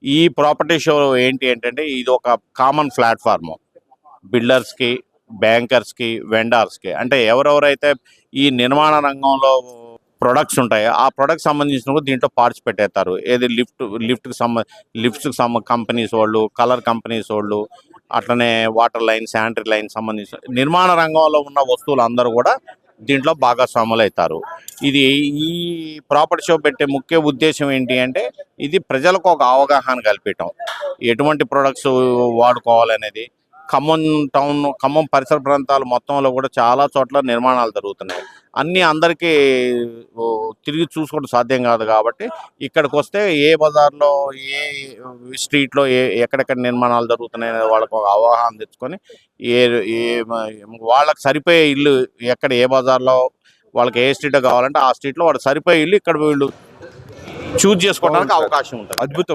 ఈ property show ఏంటి ఏంటంటే ఇది ఒక కామన్ ప్లాట్ఫామ్ బిల్డర్స్కి, బ్యాంకర్స్కి, వెండర్స్కి. అంటే ఎవరెవరైతే ఈ నిర్మాణ రంగంలో ప్రొడక్ట్స్ ఉంటాయో ఆ ప్రొడక్ట్స్ సంబంధించిన దీంట్లో పార్టిసిపేట్ అవుతారు. ఏది లిఫ్ట్స్కి కంపెనీస్ వాళ్ళు, కలర్ కంపెనీస్ వాళ్ళు, అట్లనే వాటర్ లైన్, శానిటరీ లైన్ సంబంధించిన నిర్మాణ రంగంలో ఉన్న వస్తువులు అందరూ కూడా దీంట్లో భాగస్వాములు అవుతారు. ఇది ఈ ప్రాపర్టీ షో పెట్టే ముఖ్య ఉద్దేశం ఏంటి అంటే ఇది ప్రజలకు ఒక అవగాహన కల్పించడం, ఎటువంటి ప్రొడక్ట్స్ వాడుకోవాలనేది. ఖమ్మం పరిసర ప్రాంతాలు మొత్తంలో కూడా చాలా చోట్ల నిర్మాణాలు జరుగుతున్నాయి. అన్నీ అందరికీ తిరిగి చూసుకోవడం సాధ్యం కాదు కాబట్టి ఇక్కడికి వస్తే ఏ బజార్లో, ఏ స్ట్రీట్లో ఎక్కడెక్కడ నిర్మాణాలు జరుగుతున్నాయి అనేది వాళ్ళకు ఒక అవగాహన తెచ్చుకొని ఏ ఏ వాళ్ళకి సరిపోయే ఇల్లు ఎక్కడ, ఏ బజార్లో వాళ్ళకి ఏ స్ట్రీట్లో కావాలంటే ఆ స్ట్రీట్లో వాళ్ళకి సరిపోయే ఇల్లు ఇక్కడ వీళ్ళు చూజ్ చేసుకోవడానికి అవకాశం ఉంటుంది. అద్భుతం.